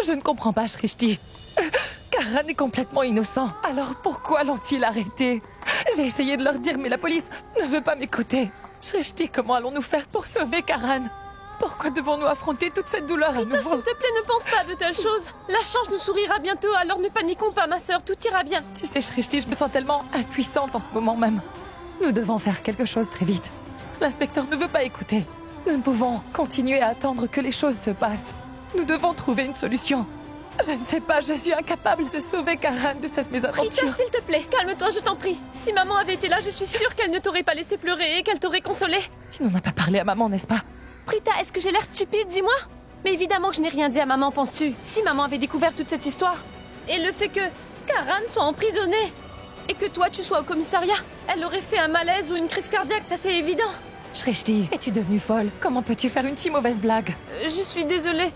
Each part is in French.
Je ne comprends pas, Shrishti. Karan est complètement innocent. Alors pourquoi l'ont-ils arrêté? J'ai essayé de leur dire, mais la police ne veut pas m'écouter. Shrishti, comment allons-nous faire pour sauver Karan? Pourquoi devons-nous affronter toute cette douleur à Rita, nouveau? s'il te plaît, ne pense pas de telles choses. La chance nous sourira bientôt, alors ne paniquons pas, ma sœur, tout ira bien. Tu sais, Shrishti, je me sens tellement impuissante en ce moment même. Nous devons faire quelque chose très vite. L'inspecteur ne veut pas écouter. Nous ne pouvons continuer à attendre que les choses se passent. Nous devons trouver une solution. Je ne sais pas, je suis incapable de sauver Karan de cette mésaventure. Rita, s'il te plaît, calme-toi, je t'en prie. Si maman avait été là, je suis sûre qu'elle ne t'aurait pas laissé pleurer et qu'elle t'aurait consolée. Tu n'en as pas parlé à maman, n'est-ce pas? Rita, est-ce que j'ai l'air stupide, dis-moi? Mais évidemment que je n'ai rien dit à maman, penses-tu? Si maman avait découvert toute cette histoire, et le fait que Karan soit emprisonné, et que toi tu sois au commissariat, elle aurait fait un malaise ou une crise cardiaque, ça c'est évident. Shrishti, es-tu devenue folle? Comment peux-tu faire une si mauvaise blague? Je suis désolée.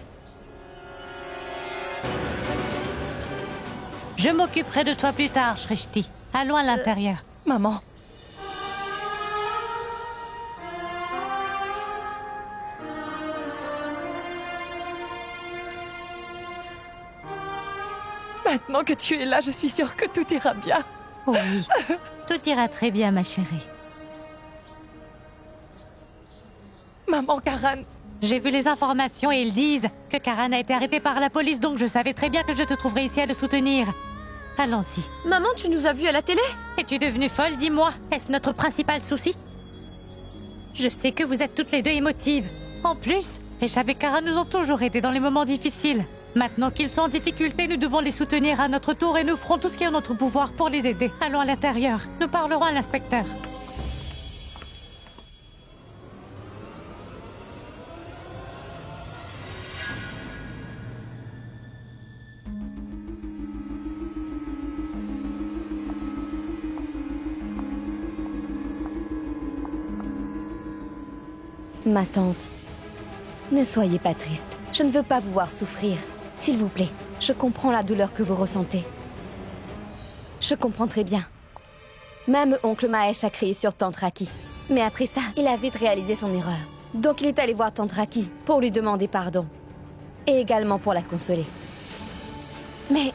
Je m'occuperai de toi plus tard, Shrishti. Allons à l'intérieur. Maman. Maintenant que tu es là, je suis sûre que tout ira bien. Oui, tout ira très bien, ma chérie. Maman, Karan. J'ai vu les informations et ils disent que Karan a été arrêté par la police, donc je savais très bien que je te trouverais ici à le soutenir. Allons-y. Maman, tu nous as vus à la télé? Es-tu devenue folle, dis-moi? Est-ce notre principal souci? Je sais que vous êtes toutes les deux émotives. En plus, Reshab et Karan nous ont toujours aidés dans les moments difficiles. Maintenant qu'ils sont en difficulté, nous devons les soutenir à notre tour et nous ferons tout ce qui est en notre pouvoir pour les aider. Allons à l'intérieur. Nous parlerons à l'inspecteur. Ma tante, ne soyez pas triste. Je ne veux pas vous voir souffrir. S'il vous plaît, je comprends la douleur que vous ressentez. Je comprends très bien. Même oncle Mahesh a crié sur tante Raki. Mais après ça, il a vite réalisé son erreur. Donc il est allé voir tante Raki pour lui demander pardon. Et également pour la consoler. Mais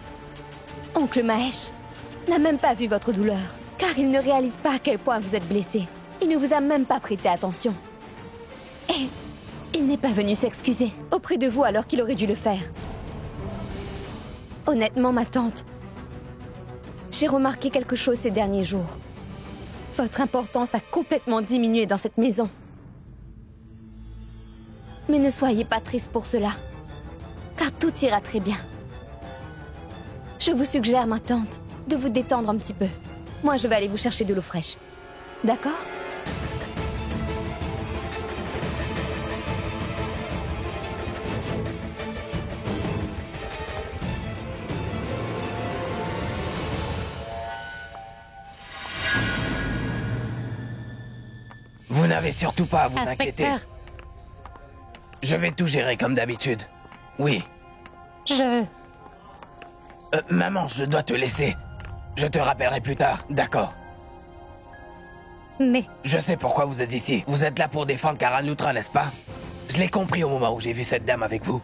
oncle Mahesh n'a même pas vu votre douleur. Car il ne réalise pas à quel point vous êtes blessé. Il ne vous a même pas prêté attention. Et il n'est pas venu s'excuser auprès de vous alors qu'il aurait dû le faire. Honnêtement, ma tante, j'ai remarqué quelque chose ces derniers jours. Votre importance a complètement diminué dans cette maison. Mais ne soyez pas triste pour cela, car tout ira très bien. Je vous suggère, ma tante, de vous détendre un petit peu. Moi, je vais aller vous chercher de l'eau fraîche. D'accord ? Vous n'avez surtout pas à vous inquiéter. Inspecteur, Je vais tout gérer comme d'habitude. Oui. Maman, je dois te laisser. Je te rappellerai plus tard, d'accord? Mais... Je sais pourquoi vous êtes ici. Vous êtes là pour défendre Karan Luthra, n'est-ce pas? Je l'ai compris au moment où j'ai vu cette dame avec vous.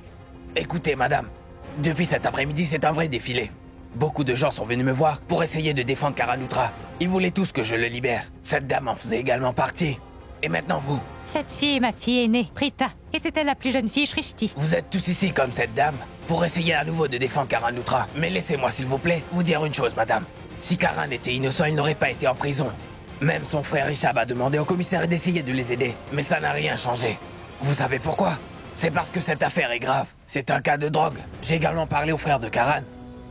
Écoutez, madame, depuis cet après-midi, c'est un vrai défilé. Beaucoup de gens sont venus me voir pour essayer de défendre Karan Luthra. Ils voulaient tous que je le libère. Cette dame en faisait également partie. Et maintenant vous. Cette fille est ma fille aînée, Prita. Et c'était la plus jeune fille, Shrishti. Vous êtes tous ici comme cette dame pour essayer à nouveau de défendre Karan Luthra. Mais laissez-moi s'il vous plaît vous dire une chose, madame. Si Karan était innocent, il n'aurait pas été en prison. Même son frère Reshab a demandé au commissaire d'essayer de les aider. Mais ça n'a rien changé. Vous savez pourquoi? C'est parce que cette affaire est grave. C'est un cas de drogue. J'ai également parlé au frère de Karan.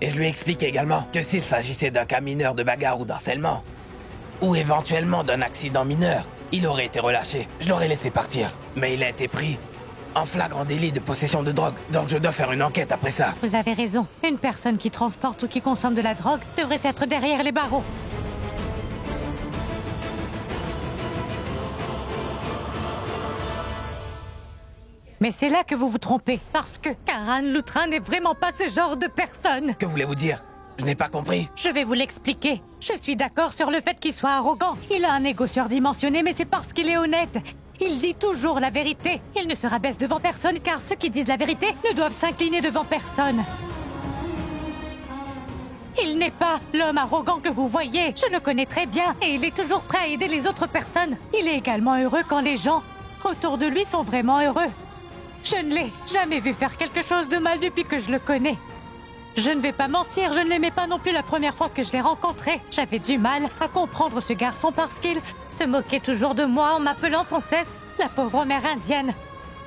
Et je lui ai expliqué également que s'il s'agissait d'un cas mineur de bagarre ou d'harcèlement, ou éventuellement d'un accident mineur, il aurait été relâché. Je l'aurais laissé partir. Mais il a été pris en flagrant délit de possession de drogue. Donc je dois faire une enquête après ça. Vous avez raison. Une personne qui transporte ou qui consomme de la drogue devrait être derrière les barreaux. Mais c'est là que vous vous trompez. Parce que Karan Luthra n'est vraiment pas ce genre de personne. Que voulez-vous dire? Je n'ai pas compris. Je vais vous l'expliquer. Je suis d'accord sur le fait qu'il soit arrogant. Il a un ego surdimensionné, mais c'est parce qu'il est honnête. Il dit toujours la vérité. Il ne se rabaisse devant personne car ceux qui disent la vérité ne doivent s'incliner devant personne. Il n'est pas l'homme arrogant que vous voyez. Je le connais très bien et il est toujours prêt à aider les autres personnes. Il est également heureux quand les gens autour de lui sont vraiment heureux. Je ne l'ai jamais vu faire quelque chose de mal depuis que je le connais. Je ne vais pas mentir, je ne l'aimais pas non plus la première fois que je l'ai rencontré. J'avais du mal à comprendre ce garçon parce qu'il se moquait toujours de moi en m'appelant sans cesse la pauvre mère indienne.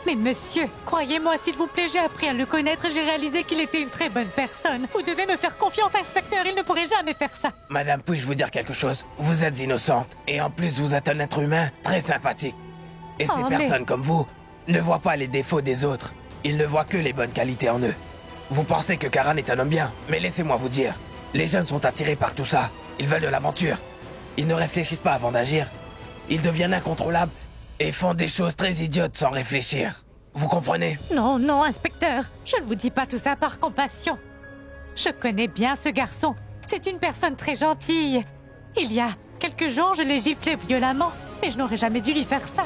Mais monsieur, croyez-moi s'il vous plaît, j'ai appris à le connaître et j'ai réalisé qu'il était une très bonne personne. Vous devez me faire confiance, inspecteur, il ne pourrait jamais faire ça. Madame, puis-je vous dire quelque chose? Vous êtes innocente, et en plus vous êtes un être humain très sympathique. Et ces personnes comme vous ne voient pas les défauts des autres. Ils ne voient que les bonnes qualités en eux. Vous pensez que Karan est un homme bien, mais laissez-moi vous dire, les jeunes sont attirés par tout ça. Ils veulent de l'aventure. Ils ne réfléchissent pas avant d'agir. Ils deviennent incontrôlables et font des choses très idiotes sans réfléchir. Vous comprenez? Non, non, inspecteur, je ne vous dis pas tout ça par compassion. Je connais bien ce garçon. C'est une personne très gentille. Il y a quelques jours, je l'ai giflé violemment, mais je n'aurais jamais dû lui faire ça.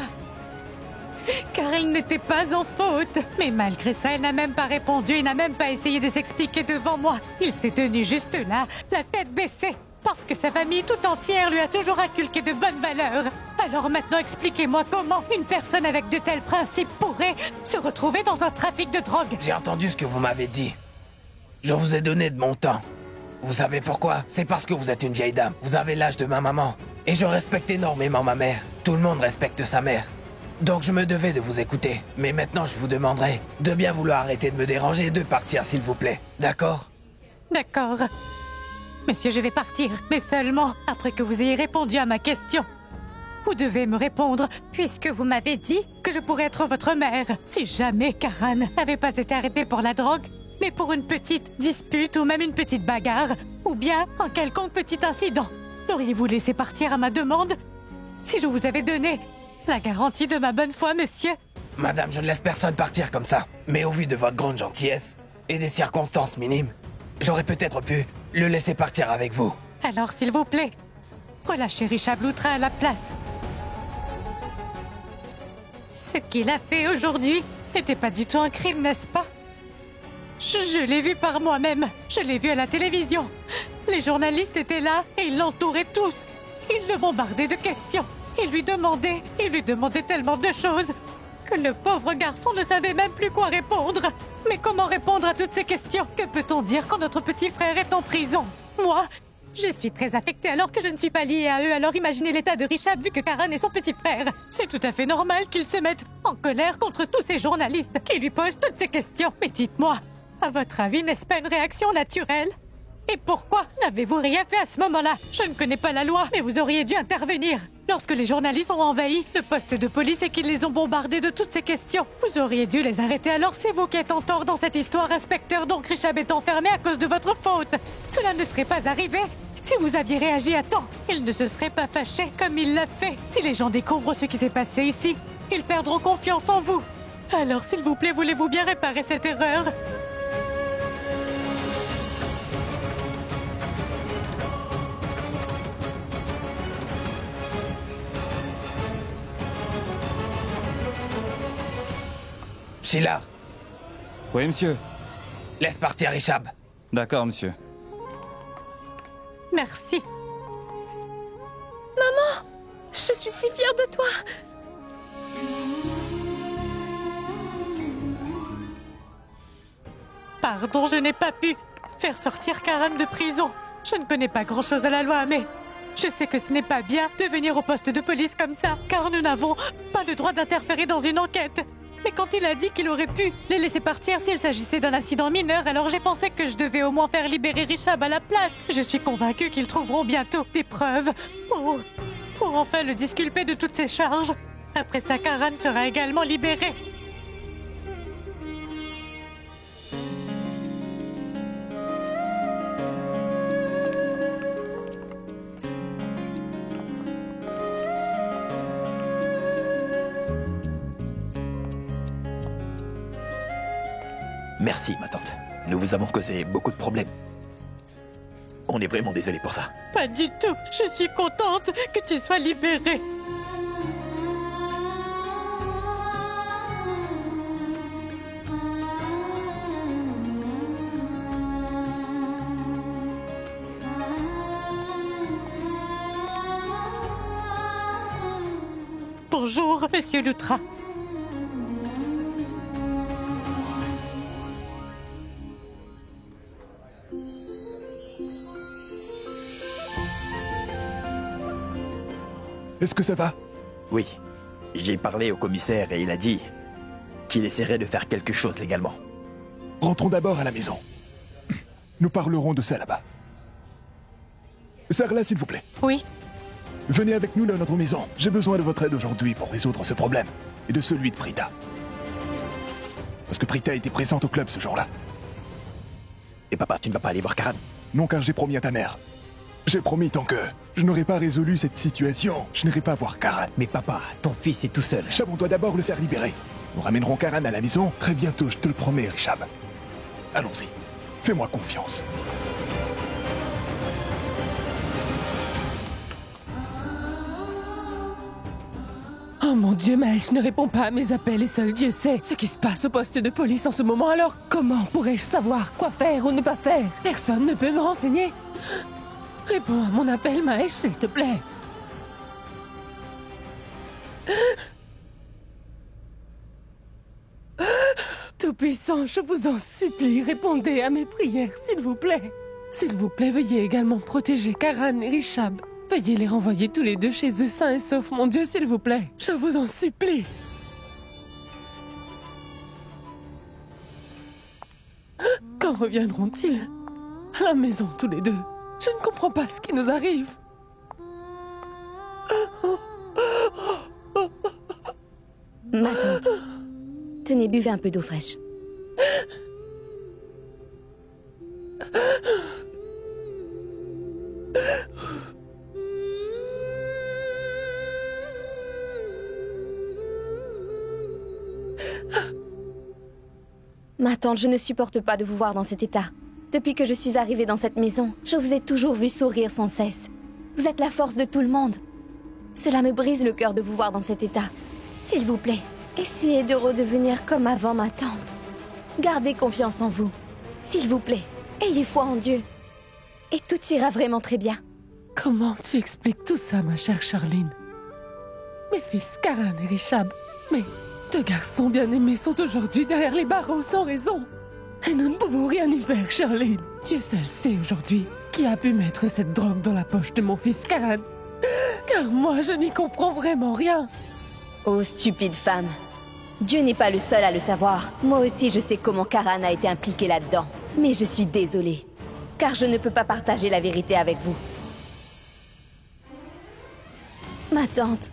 Car elle n'était pas en faute. Mais malgré ça, elle n'a même pas répondu et n'a même pas essayé de s'expliquer devant moi. Il s'est tenu juste là, la tête baissée, parce que sa famille tout entière lui a toujours inculqué de bonnes valeurs. Alors maintenant, expliquez-moi comment une personne avec de tels principes pourrait se retrouver dans un trafic de drogue. J'ai entendu ce que vous m'avez dit. Je vous ai donné de mon temps. Vous savez pourquoi? C'est parce que vous êtes une vieille dame. Vous avez l'âge de ma maman. Et je respecte énormément ma mère. Tout le monde respecte sa mère. Donc je me devais de vous écouter. Mais maintenant, je vous demanderai de bien vouloir arrêter de me déranger et de partir, s'il vous plaît. D'accord? D'accord. Monsieur, je vais partir, mais seulement après que vous ayez répondu à ma question. Vous devez me répondre, puisque vous m'avez dit que je pourrais être votre mère. Si jamais Karan n'avait pas été arrêté pour la drogue, mais pour une petite dispute ou même une petite bagarre, ou bien un quelconque petit incident, l'auriez-vous laissé partir à ma demande si je vous avais donné la garantie de ma bonne foi, monsieur? Madame, je ne laisse personne partir comme ça. Mais au vu de votre grande gentillesse et des circonstances minimes, j'aurais peut-être pu le laisser partir avec vous. Alors, s'il vous plaît, relâchez Richard Loutra à la place. Ce qu'il a fait aujourd'hui n'était pas du tout un crime, n'est-ce pas? Je l'ai vu par moi-même. Je l'ai vu à la télévision. Les journalistes étaient là et ils l'entouraient tous. Ils le bombardaient de questions. Ils lui demandaient tellement de choses que le pauvre garçon ne savait même plus quoi répondre. Mais comment répondre à toutes ces questions? Que peut-on dire quand notre petit frère est en prison? Moi, je suis très affectée alors que je ne suis pas liée à eux. Alors imaginez l'état de Richard vu que Karan est son petit frère. C'est tout à fait normal qu'il se mette en colère contre tous ces journalistes qui lui posent toutes ces questions. Mais dites-moi, à votre avis, n'est-ce pas une réaction naturelle? Et pourquoi n'avez-vous rien fait à ce moment-là? Je ne connais pas la loi, mais vous auriez dû intervenir. Lorsque les journalistes ont envahi le poste de police et qu'ils les ont bombardés de toutes ces questions, vous auriez dû les arrêter. Alors c'est vous qui êtes en tort dans cette histoire, inspecteur. Donc Richard est enfermé à cause de votre faute. Cela ne serait pas arrivé si vous aviez réagi à temps. Il ne se serait pas fâché comme il l'a fait. Si les gens découvrent ce qui s'est passé ici, ils perdront confiance en vous. Alors s'il vous plaît, voulez-vous bien réparer cette erreur? Sheila, Oui, monsieur. laisse partir Richard. D'accord, monsieur. Merci. Je suis si fière de toi. Pardon, je n'ai pas pu faire sortir Karan de prison. Je ne connais pas grand-chose à la loi, mais je sais que ce n'est pas bien de venir au poste de police comme ça, car nous n'avons pas le droit d'interférer dans une enquête. Mais quand il a dit qu'il aurait pu les laisser partir s'il s'agissait d'un incident mineur, alors j'ai pensé que je devais au moins faire libérer Richard à la place. Je suis convaincue qu'ils trouveront bientôt des preuves pour enfin le disculper de toutes ces charges. Après ça, Karan sera également libéré. Merci, ma tante. Nous vous avons causé beaucoup de problèmes. On est vraiment désolé pour ça. Pas du tout. Je suis contente que tu sois libérée. Bonjour, Monsieur Loutra. Est-ce que ça va? Oui. J'ai parlé au commissaire et il a dit qu'il essaierait de faire quelque chose légalement. Rentrons d'abord à la maison. Nous parlerons de ça là-bas. Sarla, s'il vous plaît. Oui. Venez avec nous dans notre maison. J'ai besoin de votre aide aujourd'hui pour résoudre ce problème. Et de celui de Prita. Parce que Prita était présente au club ce jour-là. Et papa, tu ne vas pas aller voir Karan? Non, car j'ai promis à ta mère. J'ai promis tant que je n'aurais pas résolu cette situation, je n'irai pas voir Karan. Mais papa, ton fils est tout seul. Richab, on doit d'abord le faire libérer. Nous ramènerons Karan à la maison très bientôt, je te le promets, Richab. Allons-y. Fais-moi confiance. Oh mon Dieu, Mahesh ne répond pas à mes appels et seul Dieu sait ce qui se passe au poste de police en ce moment. Alors, comment pourrais-je savoir quoi faire ou ne pas faire? Personne ne peut me renseigner. Réponds à mon appel, Mahesh, s'il te plaît. Tout-Puissant, je vous en supplie, répondez à mes prières, s'il vous plaît. S'il vous plaît, veuillez également protéger Karan et Richab. Veuillez les renvoyer tous les deux chez eux sains et saufs, mon Dieu, s'il vous plaît. Je vous en supplie. Quand reviendront-ils? À la maison, tous les deux. Je ne comprends pas ce qui nous arrive. Ma tante. Tenez, buvez un peu d'eau fraîche. Ma tante, je ne supporte pas de vous voir dans cet état. Depuis que je suis arrivée dans cette maison, je vous ai toujours vu sourire sans cesse. Vous êtes la force de tout le monde. Cela me brise le cœur de vous voir dans cet état. S'il vous plaît, essayez de redevenir comme avant, ma tante. Gardez confiance en vous. S'il vous plaît, ayez foi en Dieu. Et tout ira vraiment très bien. Comment tu expliques tout ça, ma chère Charline? Mes fils Karan et Richab, mes deux garçons bien-aimés sont aujourd'hui derrière les barreaux sans raison. Et nous ne pouvons rien y faire, Charline. Dieu seul sait aujourd'hui qui a pu mettre cette drogue dans la poche de mon fils Karan. Car moi, je n'y comprends vraiment rien. Oh, stupide femme. Dieu n'est pas le seul à le savoir. Moi aussi, je sais comment Karan a été impliqué là-dedans. Mais je suis désolée. Car je ne peux pas partager la vérité avec vous. Ma tante,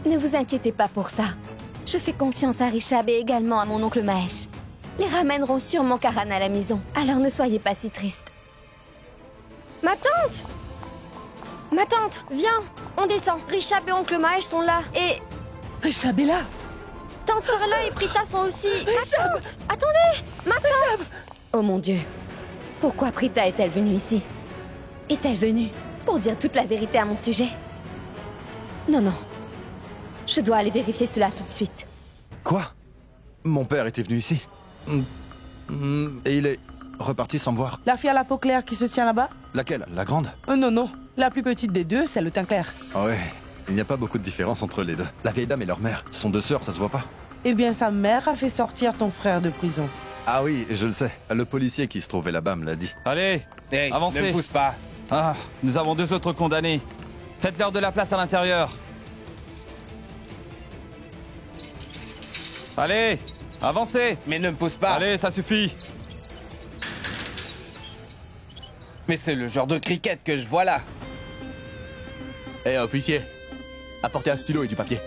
ne vous inquiétez pas pour ça. Je fais confiance à Richab et également à mon oncle Mahesh. Les ramèneront sûrement Karan à la maison. Alors ne soyez pas si triste. Ma tante! Ma tante, viens! On descend. Richab et oncle Mahesh sont là. Et Richab est là. tante Sarla et Prita sont aussi... Ma tante! Attendez! Ma tante! Oh mon Dieu. Pourquoi Prita est-elle venue ici? Est-elle venue pour dire toute la vérité à mon sujet? Non, non. Je dois aller vérifier cela tout de suite. Quoi? Mon père était venu ici. Et il est reparti sans me voir. La fille à la peau claire qui se tient là-bas? Laquelle? La grande? Non, non. La plus petite des deux, c'est le teint clair. Ah ouais, il n'y a pas beaucoup de différence entre les deux. La vieille dame et leur mère, ce sont deux sœurs, ça se voit pas. Eh bien, sa mère a fait sortir ton frère de prison. Ah oui, je le sais. Le policier qui se trouvait là-bas me l'a dit. Allez, Hey, avancez. ne pousse pas. Ah, nous avons deux autres condamnés. Faites-leur de la place à l'intérieur. Allez, avancez. Mais ne me pousse pas. Allez, ça suffit. Mais c'est le genre de cricket que je vois là. Hé, officier, apportez un stylo et du papier.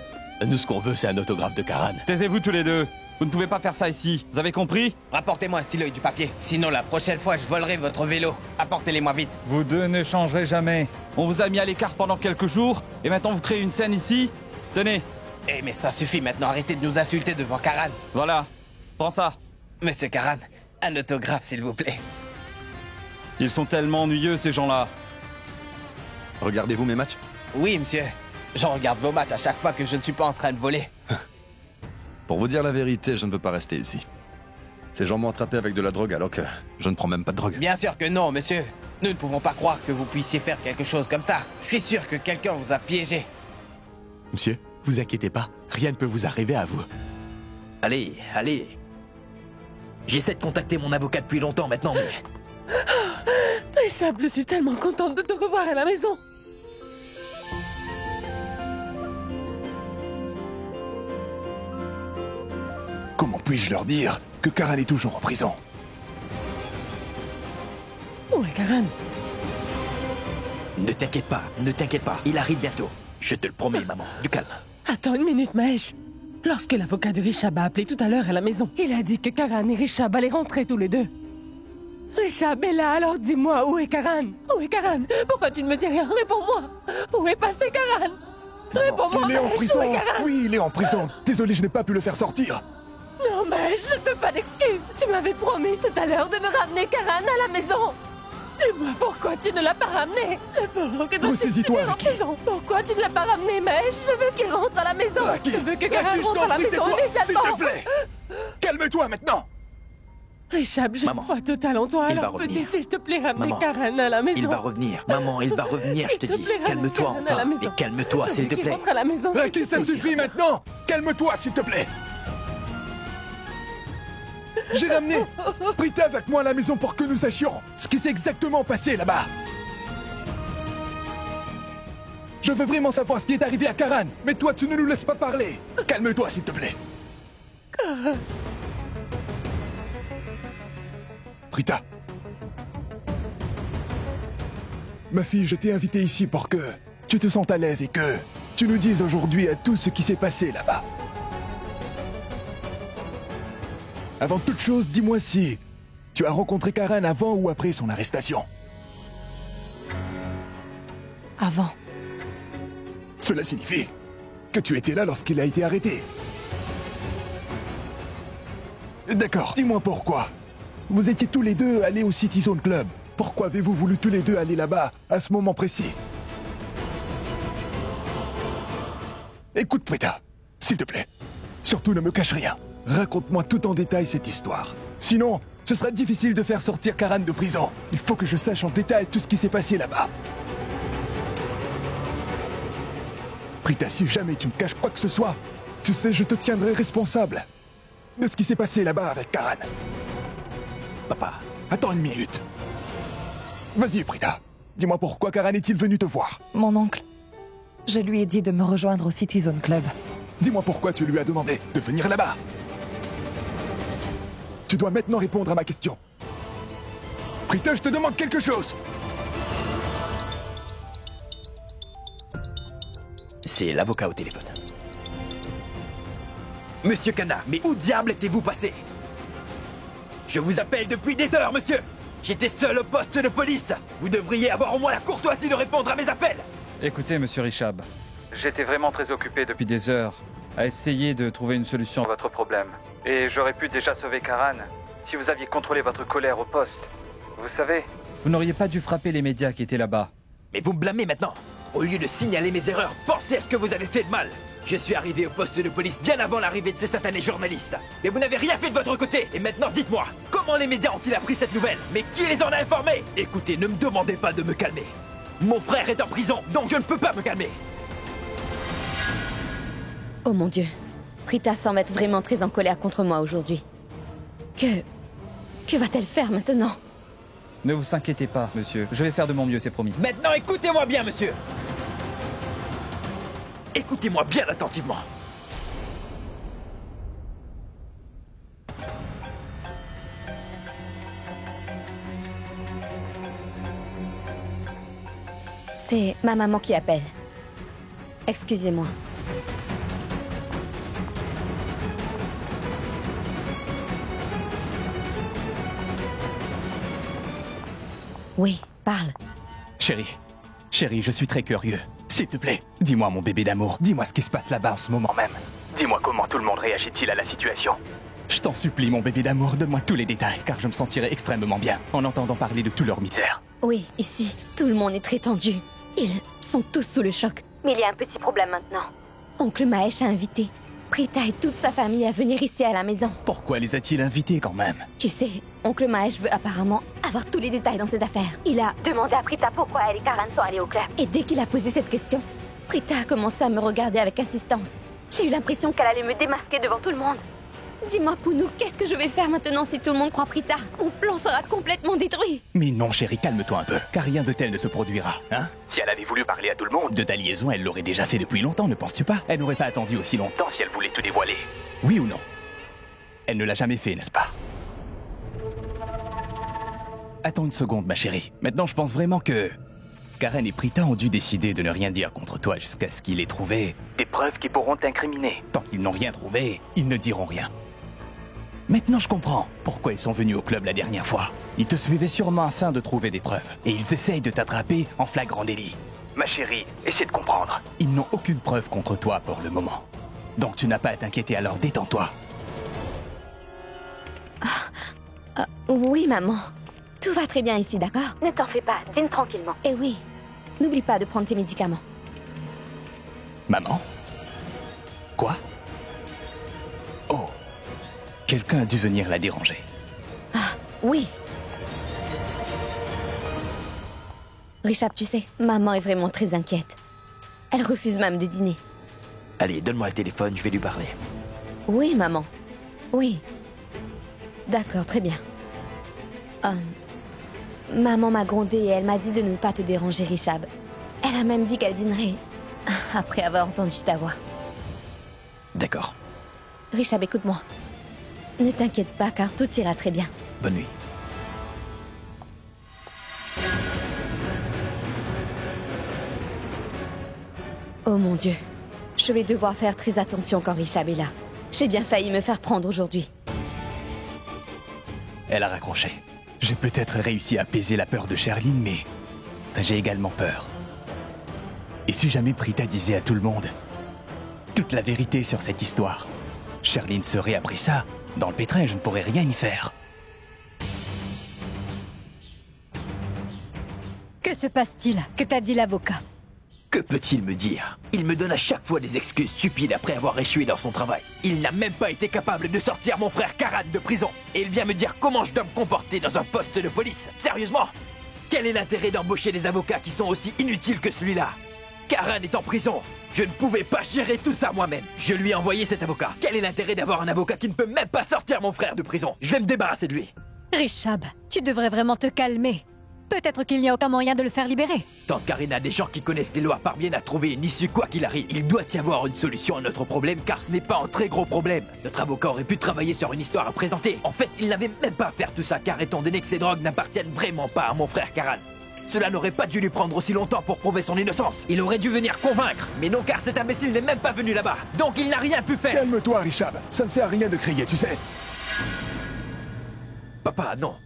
Nous, ce qu'on veut, c'est un autographe de Karan. Taisez-vous tous les deux. Vous ne pouvez pas faire ça ici. Vous avez compris? Rapportez-moi un stylo et du papier. Sinon, la prochaine fois, je volerai votre vélo. Apportez-les-moi vite. Vous deux ne changerez jamais. On vous a mis à l'écart pendant quelques jours, et maintenant vous créez une scène ici. Tenez, Eh, mais ça suffit maintenant. Arrêtez de nous insulter devant Karan. voilà. Prends ça. Monsieur Karan, un autographe, s'il vous plaît. Ils sont tellement ennuyeux, ces gens-là. Regardez-vous mes matchs? Oui, monsieur. J'en regarde vos matchs à chaque fois que je ne suis pas en train de voler. Pour vous dire la vérité, je ne peux pas rester ici. Ces gens m'ont attrapé avec de la drogue alors que je ne prends même pas de drogue. Bien sûr que non, monsieur. Nous ne pouvons pas croire que vous puissiez faire quelque chose comme ça. Je suis sûr que quelqu'un vous a piégé. Monsieur, Vous inquiétez pas, rien ne peut vous arriver à vous. Allez, allez. J'essaie de contacter mon avocat depuis longtemps maintenant, mais... Richab, je suis tellement contente de te revoir à la maison. Comment puis-je leur dire que Karan est toujours en prison? Où est Karan? Ne t'inquiète pas, ne t'inquiète pas. Il arrive bientôt. Je te le promets, maman. Du calme. Attends une minute, Mahesh. Lorsque l'avocat de Richab a appelé tout à l'heure à la maison, il a dit que Karan et Richab allaient rentrer tous les deux. Richab est là, alors dis-moi, où est Karan? Où est Karan? Pourquoi tu ne me dis rien? Réponds-moi. Où est passé Karan? Réponds-moi, Il est en Mahesh, prison. où est Karan? Oui, il est en prison. Désolé, je n'ai pas pu le faire sortir. Non, Mahesh, je ne veux pas d'excuses. Tu m'avais promis tout à l'heure de me ramener Karan à la maison. Dis-moi pourquoi tu ne l'as pas ramené. Le pauvre que Ressaisis-toi, en prison. Pourquoi tu ne l'as pas ramené, Mahesh? Je veux qu'il rentre à la maison. Raki, Je veux que Karan Raki, je rentre t'en à la prie, maison tais-toi, s'il immédiatement. te plaît. Calme-toi maintenant. Richab, je crois total en toi. il va Alors peux-tu revenir. s'il te plaît ramener Maman, Karan à la maison? Il va revenir. Maman, il va revenir, je te S'il te dis. plaît, ramène Calme-toi Karan à la enfin. maison. Et calme-toi, Je s'il veux te qu'il plaît. rentre à la maison. Raki, ça suffit maintenant. Calme-toi, s'il te plaît. J'ai ramené Prita avec moi à la maison pour que nous sachions ce qui s'est exactement passé là-bas. Je veux vraiment savoir ce qui est arrivé à Karan, mais toi, tu ne nous laisses pas parler. Calme-toi, s'il te plaît. Prita. Ma fille, je t'ai invitée ici pour que tu te sentes à l'aise et que tu nous dises aujourd'hui à tout ce qui s'est passé là-bas. Avant toute chose, dis-moi si tu as rencontré Karan avant ou après son arrestation. Avant. Cela signifie que tu étais là lorsqu'il a été arrêté. D'accord, dis-moi pourquoi. Vous étiez tous les deux allés au City Zone Club. Pourquoi avez-vous voulu tous les deux aller là-bas à ce moment précis? Écoute, Prita, s'il te plaît. Surtout ne me cache rien. Raconte-moi tout en détail cette histoire. Sinon, ce sera difficile de faire sortir Karan de prison. Il faut que je sache en détail tout ce qui s'est passé là-bas. Prita, si jamais tu me caches quoi que ce soit, tu sais, je te tiendrai responsable de ce qui s'est passé là-bas avec Karan. Papa. Attends une minute. Vas-y, Prita. Dis-moi pourquoi Karan est-il venu te voir? Mon oncle, je lui ai dit de me rejoindre au City Zone Club. Dis-moi pourquoi tu lui as demandé de venir là-bas. Tu dois maintenant répondre à ma question. Prita, je te demande quelque chose. C'est l'avocat au téléphone. Monsieur Kana, mais où diable étiez-vous passé? Je vous appelle depuis des heures, monsieur. J'étais seul au poste de police. Vous devriez avoir au moins la courtoisie de répondre à mes appels. Écoutez, monsieur Richab, j'étais vraiment très occupé depuis des heures à essayer de trouver une solution à votre problème. Et j'aurais pu déjà sauver Karan si vous aviez contrôlé votre colère au poste. Vous savez, vous n'auriez pas dû frapper les médias qui étaient là-bas. Mais vous me blâmez maintenant. Au lieu de signaler mes erreurs, pensez à ce que vous avez fait de mal. Je suis arrivé au poste de police bien avant l'arrivée de ces satanés journalistes. Mais vous n'avez rien fait de votre côté. Et maintenant, dites-moi, comment les médias ont-ils appris cette nouvelle? Mais qui les en a informés? Écoutez, ne me demandez pas de me calmer. Mon frère est en prison, donc je ne peux pas me calmer. Oh mon Dieu. Prita semble être vraiment très en colère contre moi aujourd'hui. Que va-t-elle faire maintenant? Ne vous inquiétez pas, monsieur. Je vais faire de mon mieux, c'est promis. Maintenant, écoutez-moi bien, monsieur. Écoutez-moi bien attentivement. C'est ma maman qui appelle. Excusez-moi. Oui, parle. Chérie, je suis très curieux. S'il te plaît, dis-moi mon bébé d'amour, dis-moi ce qui se passe là-bas en ce moment même. Dis-moi comment tout le monde réagit-il à la situation. Je t'en supplie mon bébé d'amour, donne-moi tous les détails, car je me sentirai extrêmement bien en entendant parler de toute leur misère. Oui, ici, tout le monde est très tendu. Ils sont tous sous le choc. Mais il y a un petit problème maintenant. Oncle Mahesh a invité Prita et toute sa famille à venir ici à la maison. Pourquoi les a-t-il invités quand même? Tu sais, Oncle Mahesh veut apparemment avoir tous les détails dans cette affaire. Il a demandé à Prita pourquoi elle et Karan sont allés au club. Et dès qu'il a posé cette question, Prita a commencé à me regarder avec insistance. J'ai eu l'impression qu'elle allait me démasquer devant tout le monde. Dis-moi, Pounou, qu'est-ce que je vais faire maintenant si tout le monde croit Prita? Mon plan sera complètement détruit. Mais non, chérie, calme-toi un peu, car rien de tel ne se produira, hein? Si elle avait voulu parler à tout le monde de ta liaison, elle l'aurait déjà fait depuis longtemps, ne penses-tu pas? Elle n'aurait pas attendu aussi longtemps si elle voulait te dévoiler. Oui ou non? Elle ne l'a jamais fait, n'est-ce pas? Attends une seconde, ma chérie. Maintenant, je pense vraiment que Karen et Prita ont dû décider de ne rien dire contre toi jusqu'à ce qu'ils aient trouvé des preuves qui pourront t'incriminer. Tant qu'ils n'ont rien trouvé, ils ne diront rien. Maintenant, je comprends pourquoi ils sont venus au club la dernière fois. Ils te suivaient sûrement afin de trouver des preuves. Et ils essayent de t'attraper en flagrant délit. Ma chérie, essaie de comprendre. Ils n'ont aucune preuve contre toi pour le moment. Donc tu n'as pas à t'inquiéter, alors détends-toi. Oui, maman. Tout va très bien ici, d'accord? Ne t'en fais pas, dîne tranquillement. Et oui, n'oublie pas de prendre tes médicaments. Maman? Quoi? Oh. Quelqu'un a dû venir la déranger. Oui. Richard, tu sais, maman est vraiment très inquiète. Elle refuse même de dîner. Allez, donne-moi le téléphone, je vais lui parler. Oui, maman. Oui. D'accord, très bien. Maman m'a grondée et elle m'a dit de ne pas te déranger, Richab. Elle a même dit qu'elle dînerait après avoir entendu ta voix. D'accord. Richab, écoute-moi. Ne t'inquiète pas car tout ira très bien. Bonne nuit. Oh mon Dieu. Je vais devoir faire très attention quand Richab est là. J'ai bien failli me faire prendre aujourd'hui. Elle a raccroché. J'ai peut-être réussi à apaiser la peur de Sherline, mais j'ai également peur. Et si jamais Prita disait à tout le monde toute la vérité sur cette histoire, Sherline serait après ça dans le pétrin, je ne pourrais rien y faire. Que se passe-t-il? Que t'a dit l'avocat? Que peut-il me dire? Il me donne à chaque fois des excuses stupides après avoir échoué dans son travail. Il n'a même pas été capable de sortir mon frère Karan de prison. Et il vient me dire comment je dois me comporter dans un poste de police. Sérieusement? Quel est l'intérêt d'embaucher des avocats qui sont aussi inutiles que celui-là? Karan est en prison. Je ne pouvais pas gérer tout ça moi-même. Je lui ai envoyé cet avocat. Quel est l'intérêt d'avoir un avocat qui ne peut même pas sortir mon frère de prison? Je vais me débarrasser de lui. Richab, tu devrais vraiment te calmer. Peut-être qu'il n'y a aucun moyen de le faire libérer. Tant qu'Arena, des gens qui connaissent les lois parviennent à trouver une issue quoi qu'il arrive, il doit y avoir une solution à notre problème car ce n'est pas un très gros problème. Notre avocat aurait pu travailler sur une histoire à présenter. En fait, il n'avait même pas à faire tout ça car étant donné que ces drogues n'appartiennent vraiment pas à mon frère Karan. Cela n'aurait pas dû lui prendre aussi longtemps pour prouver son innocence. Il aurait dû venir convaincre. Mais non car cet imbécile n'est même pas venu là-bas. Donc il n'a rien pu faire. Calme-toi, Richab. Ça ne sert à rien de crier, tu sais. Papa, non.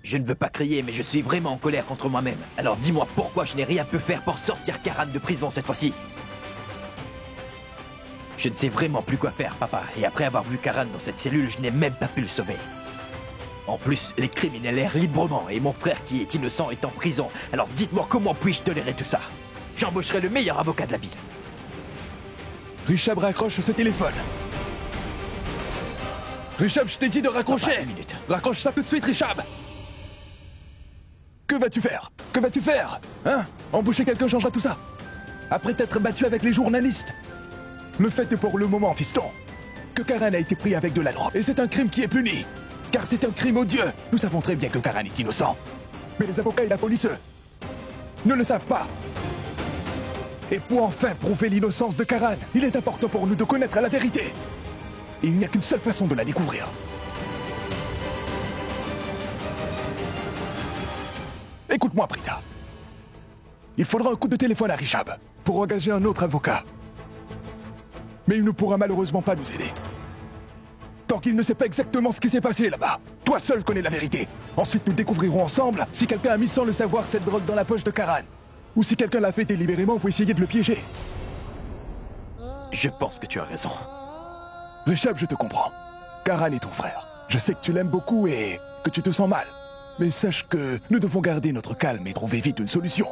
Je ne veux pas crier, mais je suis vraiment en colère contre moi-même. Alors dis-moi pourquoi je n'ai rien pu faire pour sortir Karan de prison cette fois-ci. Je ne sais vraiment plus quoi faire, papa. Et après avoir vu Karan dans cette cellule, je n'ai même pas pu le sauver. En plus, les criminels errent librement et mon frère qui est innocent est en prison. Alors dites-moi comment puis-je tolérer tout ça? J'embaucherai le meilleur avocat de la ville. Richab, raccroche ce téléphone. Richab, je t'ai dit de raccrocher. Papa, une minute. Raccroche ça tout de suite, Richab. Que vas-tu faire? Que vas-tu faire? Hein? Embaucher quelqu'un changera tout ça. Après t'être battu avec les journalistes. Le fait est pour le moment, fiston, que Karan a été pris avec de la drogue. Et c'est un crime qui est puni. Car c'est un crime odieux. Nous savons très bien que Karan est innocent. Mais les avocats et la police, eux, ne le savent pas. Et pour enfin prouver l'innocence de Karan, il est important pour nous de connaître la vérité. Et il n'y a qu'une seule façon de la découvrir. Écoute-moi, Prita. Il faudra un coup de téléphone à Richab pour engager un autre avocat. Mais il ne pourra malheureusement pas nous aider. Tant qu'il ne sait pas exactement ce qui s'est passé là-bas. Toi seul connais la vérité. Ensuite, nous découvrirons ensemble si quelqu'un a mis sans le savoir cette drogue dans la poche de Karan. Ou si quelqu'un l'a fait délibérément pour essayer de le piéger. Je pense que tu as raison. Richab, je te comprends. Karan est ton frère. Je sais que tu l'aimes beaucoup et que tu te sens mal. Mais sache que nous devons garder notre calme et trouver vite une solution.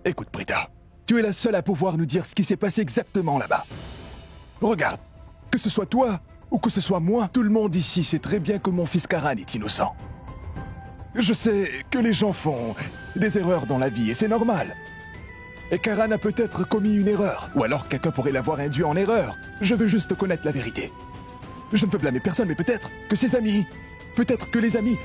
Écoute, Prita, tu es la seule à pouvoir nous dire ce qui s'est passé exactement là-bas. Regarde, que ce soit toi ou que ce soit moi, tout le monde ici sait très bien que mon fils Karan est innocent. Je sais que les gens font des erreurs dans la vie et c'est normal. Et Karan a peut-être commis une erreur. Ou alors quelqu'un pourrait l'avoir induit en erreur. Je veux juste connaître la vérité. Je ne veux blâmer personne, mais peut-être que ses amis, peut-être que les amis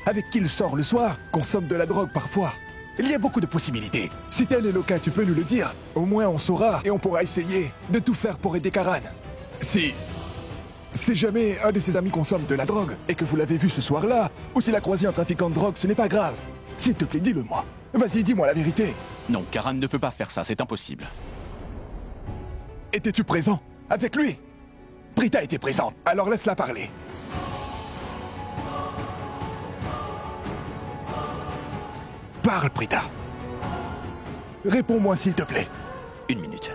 avec qui il sort le soir consomment de la drogue parfois. Il y a beaucoup de possibilités. Si tel est le cas, tu peux nous le dire. Au moins on saura et on pourra essayer de tout faire pour aider Karan. Si jamais un de ses amis consomme de la drogue et que vous l'avez vu ce soir-là, ou s'il a croisé un trafiquant de drogue, ce n'est pas grave. S'il te plaît, dis-le-moi. Vas-y, dis-moi la vérité. Non, Karan ne peut pas faire ça, c'est impossible. Étais-tu présent avec lui? Prita était présente, alors laisse-la parler. Parle, Prita. Réponds-moi s'il te plaît. 1 minute.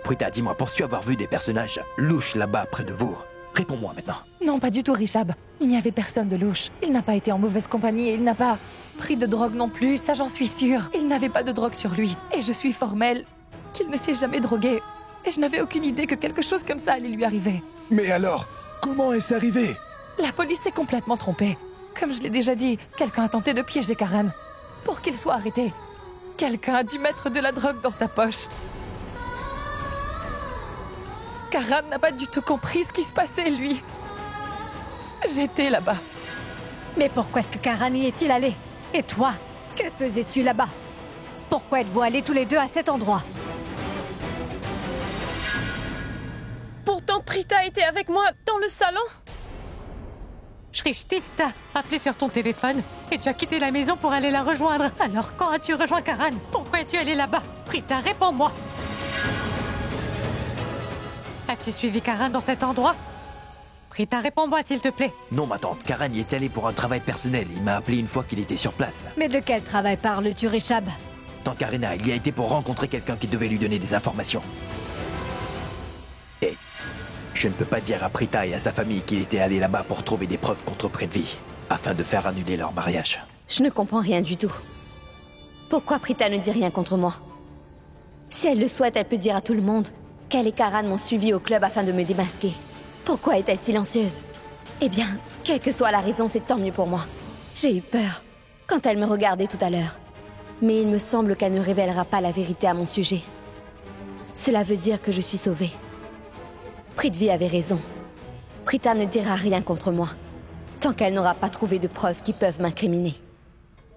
Prita, dis-moi, penses-tu avoir vu des personnages louches là-bas près de vous? Réponds-moi maintenant. Non, pas du tout, Rishab. Il n'y avait personne de louche. Il n'a pas été en mauvaise compagnie et il n'a pas pris de drogue non plus, ça j'en suis sûre. Il n'avait pas de drogue sur lui. Et je suis formelle qu'il ne s'est jamais drogué. Et je n'avais aucune idée que quelque chose comme ça allait lui arriver. Mais alors, comment est-ce arrivé? La police s'est complètement trompée. Comme je l'ai déjà dit, quelqu'un a tenté de piéger Karan. Pour qu'il soit arrêté, quelqu'un a dû mettre de la drogue dans sa poche. Karan n'a pas du tout compris ce qui se passait, lui. J'étais là-bas. Mais pourquoi est-ce que Karan y est-il allé? Et toi, que faisais-tu là-bas? Pourquoi êtes-vous allés tous les deux à cet endroit? Pourtant, Prita était avec moi dans le salon. Shrishti t'a appelé sur ton téléphone et tu as quitté la maison pour aller la rejoindre. Alors quand as-tu rejoint Karan? Pourquoi es-tu allé là-bas? Prita, réponds-moi. As-tu suivi Karan dans cet endroit? Prita, réponds-moi s'il te plaît. Non, ma tante, Karan y est allé pour un travail personnel. Il m'a appelé une fois qu'il était sur place. Mais de quel travail parles-tu, Rishab? Tante Karina, il y a été pour rencontrer quelqu'un qui devait lui donner des informations. Et je ne peux pas dire à Prita et à sa famille qu'il était allé là-bas pour trouver des preuves contre Prithvi, afin de faire annuler leur mariage. Je ne comprends rien du tout. Pourquoi Prita ne dit rien contre moi? Si elle le souhaite, elle peut dire à tout le monde qu'elle et Karan m'ont suivi au club afin de me démasquer. Pourquoi est-elle silencieuse? Eh bien, quelle que soit la raison, c'est tant mieux pour moi. J'ai eu peur quand elle me regardait tout à l'heure. Mais il me semble qu'elle ne révélera pas la vérité à mon sujet. Cela veut dire que je suis sauvée. Prithvi avait raison. Prita ne dira rien contre moi, tant qu'elle n'aura pas trouvé de preuves qui peuvent m'incriminer.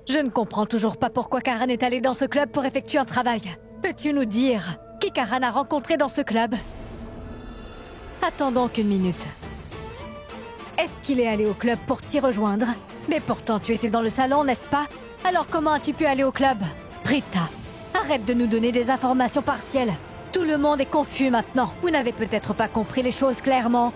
Je ne comprends toujours pas pourquoi Karan est allé dans ce club pour effectuer un travail. Peux-tu nous dire qui Karan a rencontré dans ce club? Attends donc 1 minute. Est-ce qu'il est allé au club pour t'y rejoindre? Mais pourtant tu étais dans le salon, n'est-ce pas? Alors comment as-tu pu aller au club? Prita, arrête de nous donner des informations partielles. Tout le monde est confus maintenant. Vous n'avez peut-être pas compris les choses clairement.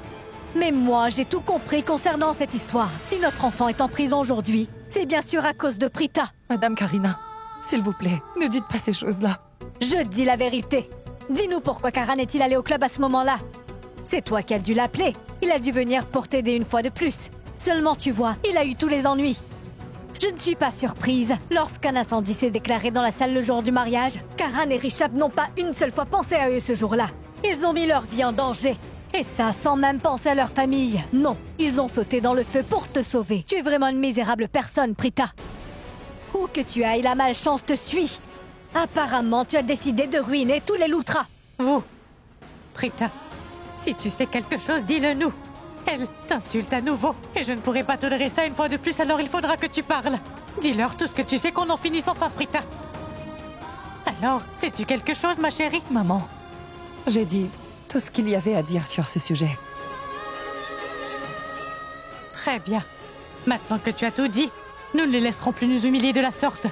Mais moi, j'ai tout compris concernant cette histoire. Si notre enfant est en prison aujourd'hui, c'est bien sûr à cause de Prita. Madame Karina, s'il vous plaît, ne dites pas ces choses-là. Je dis la vérité. Dis-nous pourquoi Karan est-il allé au club à ce moment-là? C'est toi qui as dû l'appeler. Il a dû venir pour t'aider une fois de plus. Seulement tu vois, il a eu tous les ennuis. Je ne suis pas surprise. Lorsqu'un incendie s'est déclaré dans la salle le jour du mariage, Karan et Rishab n'ont pas une seule fois pensé à eux ce jour-là. Ils ont mis leur vie en danger. Et ça sans même penser à leur famille. Non, ils ont sauté dans le feu pour te sauver. Tu es vraiment une misérable personne, Prita. Où que tu ailles, la malchance te suit. Apparemment, tu as décidé de ruiner tous les loutras. Vous, Prita, si tu sais quelque chose, dis-le-nous. Elle t'insulte à nouveau, et je ne pourrai pas tolérer ça une fois de plus, alors il faudra que tu parles. Dis-leur tout ce que tu sais, qu'on en finisse enfin, Prita. Alors, sais-tu quelque chose, ma chérie? Maman, j'ai dit tout ce qu'il y avait à dire sur ce sujet. Très bien. Maintenant que tu as tout dit, nous ne les laisserons plus nous humilier de la sorte.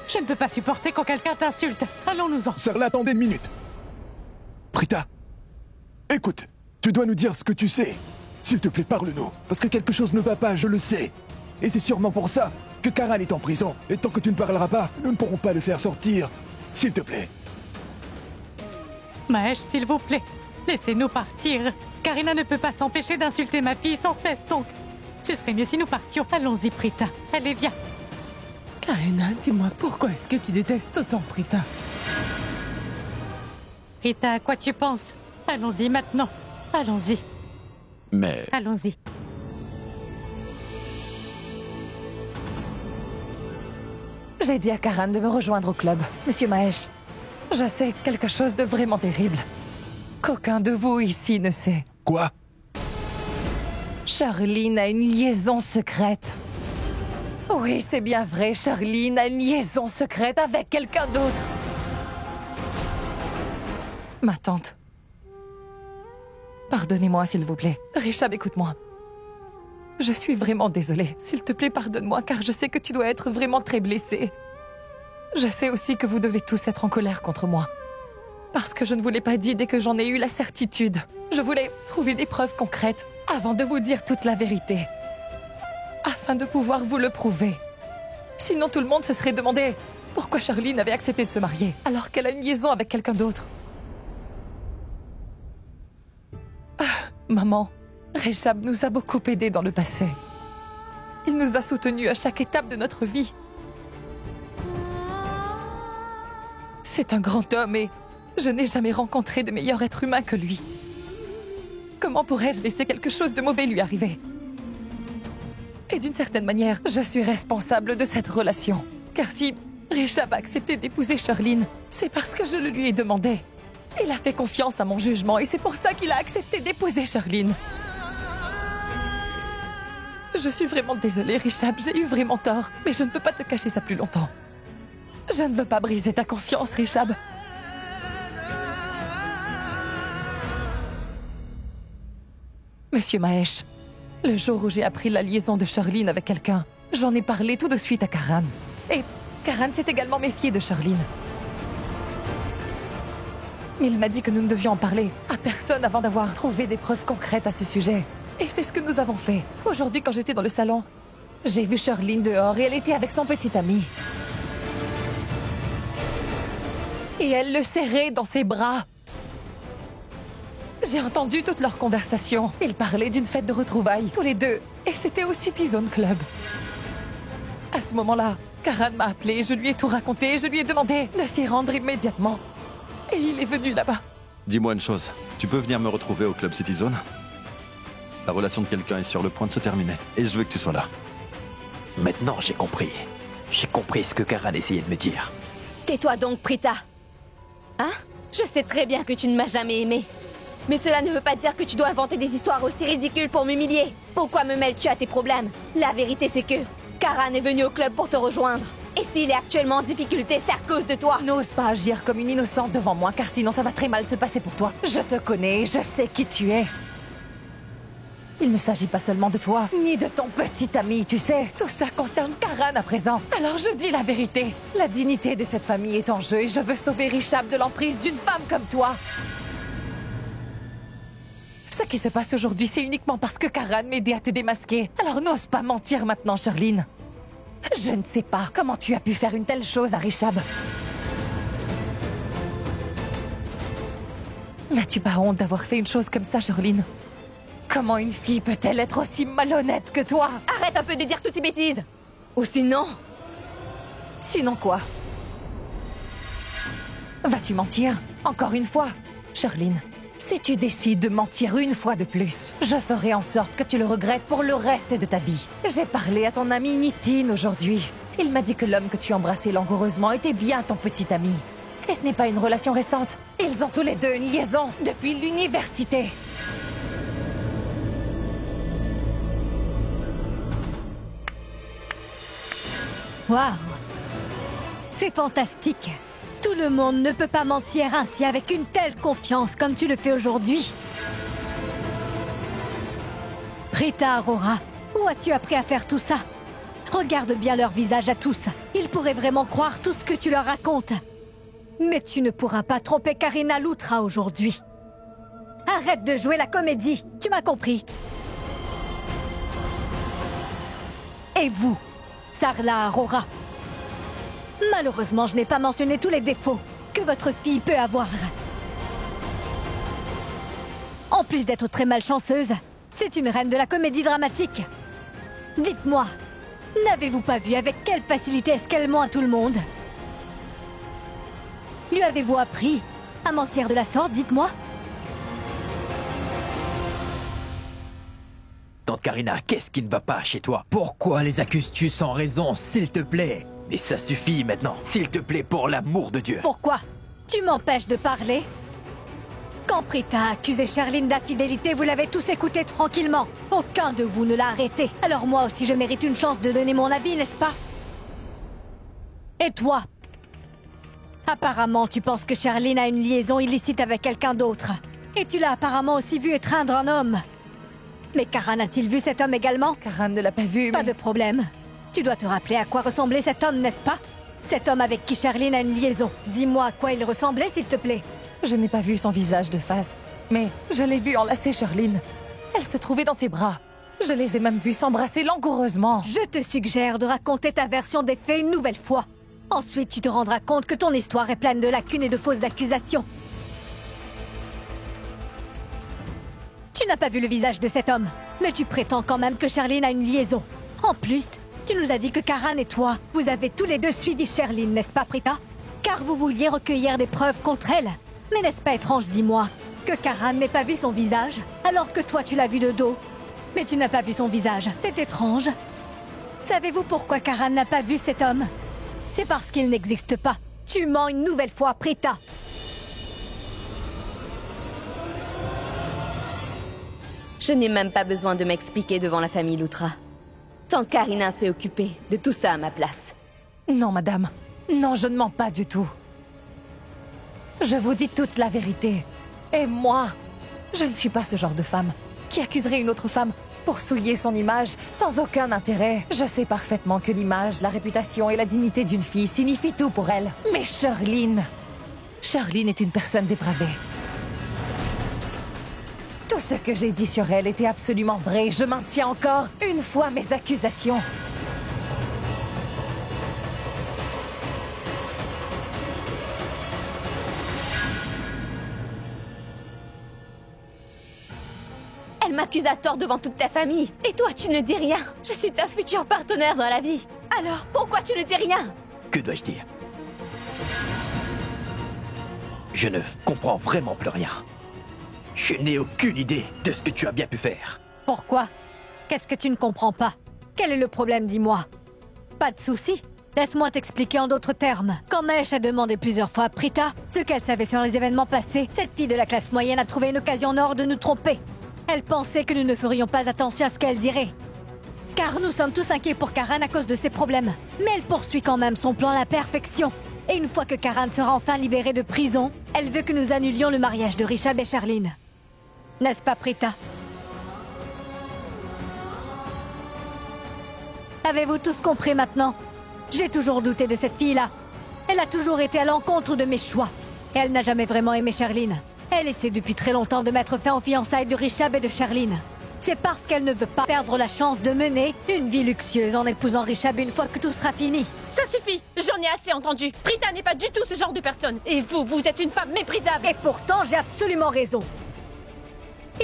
Je ne peux pas supporter quand quelqu'un t'insulte. Allons-nous-en. Sœur, attendez 1 minute. Prita, écoute, tu dois nous dire ce que tu sais. S'il te plaît, parle-nous. Parce que quelque chose ne va pas, je le sais. Et c'est sûrement pour ça que Karan est en prison. Et tant que tu ne parleras pas, nous ne pourrons pas le faire sortir. S'il te plaît. Mahesh, s'il vous plaît, laissez-nous partir. Karina ne peut pas s'empêcher d'insulter ma fille sans cesse, donc ce serait mieux si nous partions. Allons-y, Prita. Allez, viens. Karina, dis-moi, pourquoi est-ce que tu détestes autant Prita? Prita, à quoi tu penses? Allons-y maintenant. Allons-y. Mais... J'ai dit à Karan de me rejoindre au club. Monsieur Mahesh, je sais quelque chose de vraiment terrible. Qu'aucun de vous ici ne sait. Quoi? Charline a une liaison secrète. Oui, c'est bien vrai, Charline a une liaison secrète avec quelqu'un d'autre. Ma tante. Pardonnez-moi, s'il vous plaît. Richab, écoute-moi. Je suis vraiment désolée. S'il te plaît, pardonne-moi, car je sais que tu dois être vraiment très blessé. Je sais aussi que vous devez tous être en colère contre moi. Parce que je ne vous l'ai pas dit dès que j'en ai eu la certitude. Je voulais trouver des preuves concrètes avant de vous dire toute la vérité. Afin de pouvoir vous le prouver. Sinon, tout le monde se serait demandé pourquoi Charline avait accepté de se marier alors qu'elle a une liaison avec quelqu'un d'autre. Maman, Richab nous a beaucoup aidés dans le passé. Il nous a soutenus à chaque étape de notre vie. C'est un grand homme et je n'ai jamais rencontré de meilleur être humain que lui. Comment pourrais-je laisser quelque chose de mauvais lui arriver? Et d'une certaine manière, je suis responsable de cette relation. Car si Richab a accepté d'épouser Charline, c'est parce que je le lui ai demandé. Il a fait confiance à mon jugement et c'est pour ça qu'il a accepté d'épouser Charline. Je suis vraiment désolée, Richab, j'ai eu vraiment tort, mais je ne peux pas te cacher ça plus longtemps. Je ne veux pas briser ta confiance, Richab. Monsieur Mahesh, le jour où j'ai appris la liaison de Charline avec quelqu'un, j'en ai parlé tout de suite à Karan. Et Karan s'est également méfié de Charline. Il m'a dit que nous ne devions en parler à personne avant d'avoir trouvé des preuves concrètes à ce sujet. Et c'est ce que nous avons fait. Aujourd'hui, quand j'étais dans le salon, j'ai vu Charline dehors et elle était avec son petit ami. Et elle le serrait dans ses bras. J'ai entendu toute leur conversation. Ils parlaient d'une fête de retrouvailles, tous les deux. Et c'était au City Zone Club. À ce moment-là, Karan m'a appelé, je lui ai tout raconté, je lui ai demandé de s'y rendre immédiatement. Et il est venu là-bas. Dis-moi une chose, tu peux venir me retrouver au Club City Zone? La relation de quelqu'un est sur le point de se terminer, et je veux que tu sois là. Maintenant, j'ai compris. J'ai compris ce que Karan essayait de me dire. Tais-toi donc, Prita. Hein? Je sais très bien que tu ne m'as jamais aimé. Mais cela ne veut pas dire que tu dois inventer des histoires aussi ridicules pour m'humilier. Pourquoi me mêles-tu à tes problèmes? La vérité, c'est que Karan est venu au club pour te rejoindre. Et s'il est actuellement en difficulté, c'est à cause de toi. N'ose pas agir comme une innocente devant moi, car sinon ça va très mal se passer pour toi. Je te connais, je sais qui tu es. Il ne s'agit pas seulement de toi, ni de ton petit ami, tu sais. Tout ça concerne Karan à présent. Alors je dis la vérité. La dignité de cette famille est en jeu et je veux sauver Richab de l'emprise d'une femme comme toi. Ce qui se passe aujourd'hui, c'est uniquement parce que Karan m'aidait à te démasquer. Alors n'ose pas mentir maintenant, Charline. Je ne sais pas comment tu as pu faire une telle chose à Richab. N'as-tu pas honte d'avoir fait une chose comme ça, Charline? Comment une fille peut-elle être aussi malhonnête que toi? Arrête un peu de dire toutes ces bêtises. Ou sinon... Sinon quoi? Vas-tu mentir? Encore une fois, Charline? Si tu décides de mentir une fois de plus, je ferai en sorte que tu le regrettes pour le reste de ta vie. J'ai parlé à ton ami Nitin aujourd'hui. Il m'a dit que l'homme que tu embrassais langoureusement était bien ton petit ami. Et ce n'est pas une relation récente. Ils ont tous les deux une liaison depuis l'université. Waouh! C'est fantastique! Tout le monde ne peut pas mentir ainsi avec une telle confiance comme tu le fais aujourd'hui. Prita Aurora, où as-tu appris à faire tout ça? Regarde bien leur visage à tous. Ils pourraient vraiment croire tout ce que tu leur racontes. Mais tu ne pourras pas tromper Karina Loutra aujourd'hui. Arrête de jouer la comédie, tu m'as compris. Et vous, Sarla Aurora? Malheureusement, je n'ai pas mentionné tous les défauts que votre fille peut avoir. En plus d'être très malchanceuse, c'est une reine de la comédie dramatique. Dites-moi, n'avez-vous pas vu avec quelle facilité est-ce qu'elle ment à tout le monde? Lui avez-vous appris à mentir de la sorte, dites-moi? Tante Karina, qu'est-ce qui ne va pas chez toi? Pourquoi les accuses-tu sans raison, s'il te plaît? Et ça suffit maintenant. S'il te plaît, pour l'amour de Dieu. Pourquoi? Tu m'empêches de parler? Quand Prita a accusé Sherline d'infidélité, vous l'avez tous écouté tranquillement. Aucun de vous ne l'a arrêté. Alors moi aussi je mérite une chance de donner mon avis, n'est-ce pas? Et toi? Apparemment, tu penses que Sherline a une liaison illicite avec quelqu'un d'autre. Et tu l'as apparemment aussi vu étreindre un homme. Mais Karan a-t-il vu cet homme également? Karan ne l'a pas vu, Pas de problème. Tu dois te rappeler à quoi ressemblait cet homme, n'est-ce pas? Cet homme avec qui Sherline a une liaison. Dis-moi à quoi il ressemblait, s'il te plaît. Je n'ai pas vu son visage de face, mais je l'ai vu enlacer Sherline. Elle se trouvait dans ses bras. Je les ai même vus s'embrasser langoureusement. Je te suggère de raconter ta version des faits une nouvelle fois. Ensuite, tu te rendras compte que ton histoire est pleine de lacunes et de fausses accusations. Tu n'as pas vu le visage de cet homme, mais tu prétends quand même que Sherline a une liaison. En plus, tu nous as dit que Karan et toi, vous avez tous les deux suivi Sherline, n'est-ce pas, Prita? Car vous vouliez recueillir des preuves contre elle. Mais n'est-ce pas étrange, dis-moi, que Karan n'ait pas vu son visage, alors que toi tu l'as vu de dos? Mais tu n'as pas vu son visage, c'est étrange. Savez-vous pourquoi Karan n'a pas vu cet homme? C'est parce qu'il n'existe pas. Tu mens une nouvelle fois, Prita. Je n'ai même pas besoin de m'expliquer devant la famille Loutra. Tant Karina s'est occupée de tout ça à ma place. Non, madame. Non, je ne mens pas du tout. Je vous dis toute la vérité. Et moi, je ne suis pas ce genre de femme qui accuserait une autre femme pour souiller son image sans aucun intérêt. Je sais parfaitement que l'image, la réputation et la dignité d'une fille signifient tout pour elle. Mais Sherline est une personne dépravée. Tout ce que j'ai dit sur elle était absolument vrai. Je maintiens encore une fois mes accusations. Elle m'accuse à tort devant toute ta famille. Et toi, tu ne dis rien. Je suis ta future partenaire dans la vie. Alors, pourquoi tu ne dis rien? Que dois-je dire? Je ne comprends vraiment plus rien. Je n'ai aucune idée de ce que tu as bien pu faire. Pourquoi? Qu'est-ce que tu ne comprends pas? Quel est le problème, dis-moi? Pas de souci. Laisse-moi t'expliquer en d'autres termes. Quand Mesh a demandé plusieurs fois à Prita ce qu'elle savait sur les événements passés, cette fille de la classe moyenne a trouvé une occasion en or de nous tromper. Elle pensait que nous ne ferions pas attention à ce qu'elle dirait. Car nous sommes tous inquiets pour Karan à cause de ses problèmes. Mais elle poursuit quand même son plan à la perfection. Et une fois que Karan sera enfin libérée de prison, elle veut que nous annulions le mariage de Rishab et Sherline. N'est-ce pas, Prita? Avez-vous tous compris maintenant? J'ai toujours douté de cette fille-là. Elle a toujours été à l'encontre de mes choix. Et elle n'a jamais vraiment aimé Sherline. Elle essaie depuis très longtemps de mettre fin aux fiançailles de Rishab et de Sherline. C'est parce qu'elle ne veut pas perdre la chance de mener une vie luxueuse en épousant Rishab une fois que tout sera fini. Ça suffit, j'en ai assez entendu. Prita n'est pas du tout ce genre de personne. Et vous, vous êtes une femme méprisable. Et pourtant, j'ai absolument raison.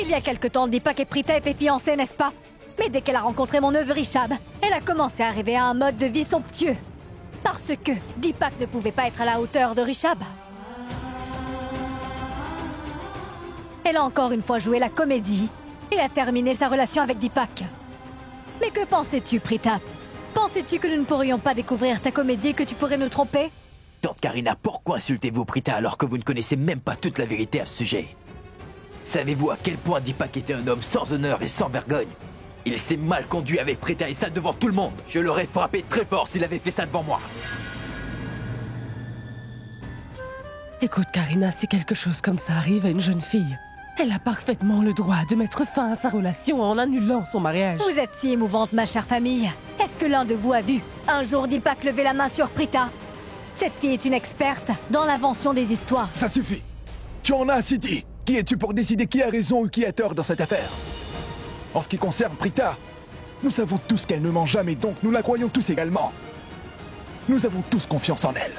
Il y a quelque temps, Deepak et Prita étaient fiancés, n'est-ce pas? Mais dès qu'elle a rencontré mon neveu Rishab, elle a commencé à rêver à un mode de vie somptueux. Parce que Deepak ne pouvait pas être à la hauteur de Rishab. Elle a encore une fois joué la comédie et a terminé sa relation avec Deepak. Mais que pensais-tu, Prita? Pensais-tu que nous ne pourrions pas découvrir ta comédie et que tu pourrais nous tromper? Tante Karina, pourquoi insultez-vous Prita alors que vous ne connaissez même pas toute la vérité à ce sujet? Savez-vous à quel point Deepak était un homme sans honneur et sans vergogne? Il s'est mal conduit avec Prita et ça devant tout le monde. Je l'aurais frappé très fort s'il avait fait ça devant moi. Écoute, Karina, si quelque chose comme ça arrive à une jeune fille, elle a parfaitement le droit de mettre fin à sa relation en annulant son mariage. Vous êtes si émouvante, ma chère famille. Est-ce que l'un de vous a vu un jour Deepak lever la main sur Prita? Cette fille est une experte dans l'invention des histoires. Ça suffit. Tu en as assez dit. Qui es-tu pour décider qui a raison ou qui a tort dans cette affaire? En ce qui concerne Prita, nous savons tous qu'elle ne ment jamais, donc nous la croyons tous également. Nous avons tous confiance en elle.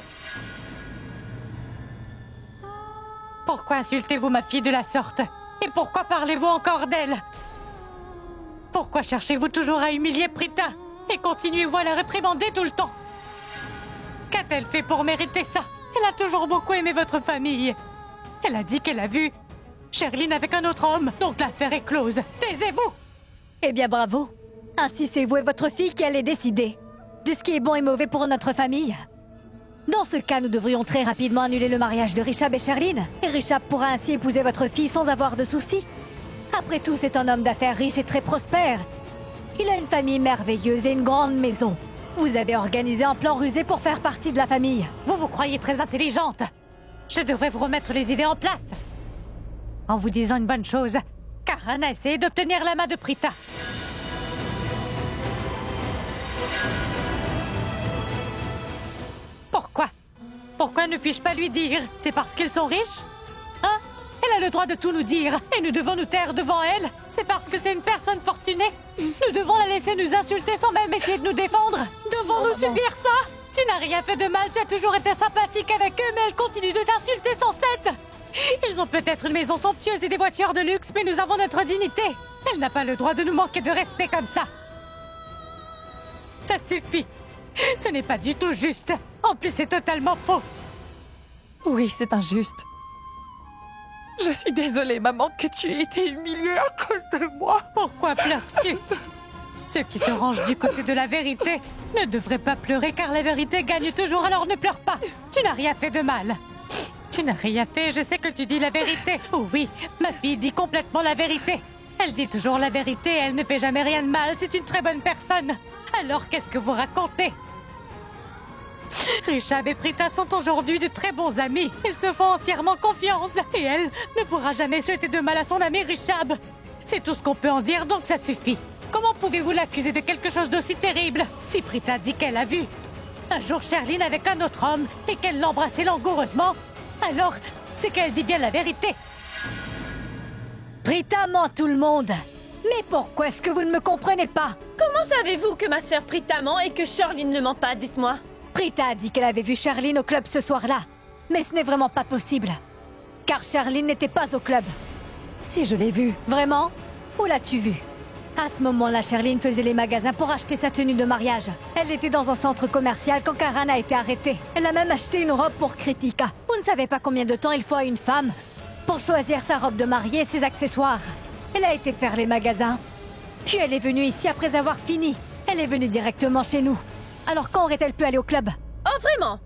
Pourquoi insultez-vous ma fille de la sorte? Et pourquoi parlez-vous encore d'elle? Pourquoi cherchez-vous toujours à humilier Prita? Et continuez-vous à la réprimander tout le temps? Qu'a-t-elle fait pour mériter ça? Elle a toujours beaucoup aimé votre famille. Elle a dit qu'elle a vu Sherline avec un autre homme, donc l'affaire est close. Taisez-vous! Eh bien, bravo. Ainsi, c'est vous et votre fille qui allez décider. de ce qui est bon et mauvais pour notre famille. Dans ce cas, nous devrions très rapidement annuler le mariage de Rishab et Sherlyn. Et Rishab pourra ainsi épouser votre fille sans avoir de soucis. Après tout, c'est un homme d'affaires riche et très prospère. Il a une famille merveilleuse et une grande maison. Vous avez organisé un plan rusé pour faire partie de la famille. Vous vous croyez très intelligente. Je devrais vous remettre les idées en place. En vous disant une bonne chose, Karan a essayé d'obtenir la main de Prita. Pourquoi ne puis-je pas lui dire? C'est parce qu'ils sont riches? Hein? Elle a le droit de tout nous dire, et nous devons nous taire devant elle. C'est parce que c'est une personne fortunée. Nous devons la laisser nous insulter sans même essayer de nous défendre. Devons-nous subir ça? Tu n'as rien fait de mal, tu as toujours été sympathique avec eux, mais elle continue de t'insulter sans cesse. Ils ont peut-être une maison somptueuse et des voitures de luxe, mais nous avons notre dignité. Elle n'a pas le droit de nous manquer de respect comme ça. Ça suffit. Ce n'est pas du tout juste. En plus, c'est totalement faux. Oui, c'est injuste. Je suis désolée, maman, que tu aies été humiliée à cause de moi. Pourquoi pleures-tu? Ceux qui se rangent du côté de la vérité ne devraient pas pleurer car la vérité gagne toujours, alors ne pleure pas. Tu n'as rien fait de mal. Tu n'as rien fait, je sais que tu dis la vérité. Oh oui, ma fille dit complètement la vérité. Elle dit toujours la vérité, elle ne fait jamais rien de mal, c'est une très bonne personne. Alors qu'est-ce que vous racontez? Rishab et Prita sont aujourd'hui de très bons amis. Ils se font entièrement confiance. Et elle ne pourra jamais souhaiter de mal à son ami Rishab. C'est tout ce qu'on peut en dire, donc ça suffit. Comment pouvez-vous l'accuser de quelque chose d'aussi terrible? Si Prita dit qu'elle a vu un jour Sherlyn avec un autre homme et qu'elle l'embrassait langoureusement, alors c'est qu'elle dit bien la vérité. Prita ment tout le monde. Mais pourquoi est-ce que vous ne me comprenez pas? Comment savez-vous que ma sœur Prita ment et que Sherlyn ne ment pas, dites-moi? Prita a dit qu'elle avait vu Sherlyn au club ce soir-là. Mais ce n'est vraiment pas possible. Car Sherlyn n'était pas au club. Si, je l'ai vue. Vraiment? Où l'as-tu vue? À ce moment-là, Sherlyn faisait les magasins pour acheter sa tenue de mariage. Elle était dans un centre commercial quand Karan a été arrêtée. Elle a même acheté une robe pour Kritika. Vous ne savez pas combien de temps il faut à une femme pour choisir sa robe de mariée et ses accessoires. Elle a été faire les magasins. Puis elle est venue ici après avoir fini. Elle est venue directement chez nous. Alors quand aurait-elle pu aller au club? Oh vraiment?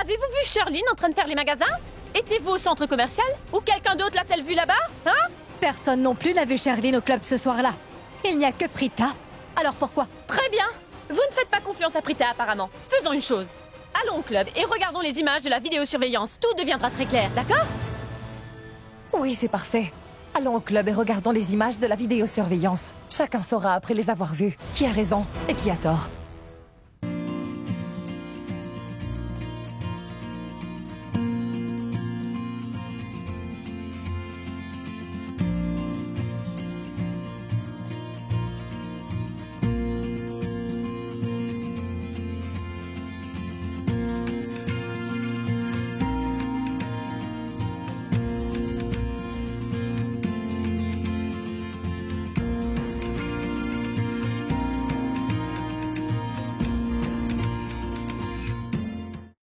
Avez-vous vu Sherlyn en train de faire les magasins? Étiez-vous au centre commercial? Ou quelqu'un d'autre l'a-t-elle vu là-bas? Hein? Personne non plus n'a vu Sherlyn au club ce soir-là. Il n'y a que Prita. Alors pourquoi? Très bien. Vous ne faites pas confiance à Prita apparemment. Faisons une chose. Allons au club et regardons les images de la vidéosurveillance. Tout deviendra très clair, d'accord? Oui, c'est parfait. Allons au club et regardons les images de la vidéosurveillance. Chacun saura après les avoir vues qui a raison et qui a tort.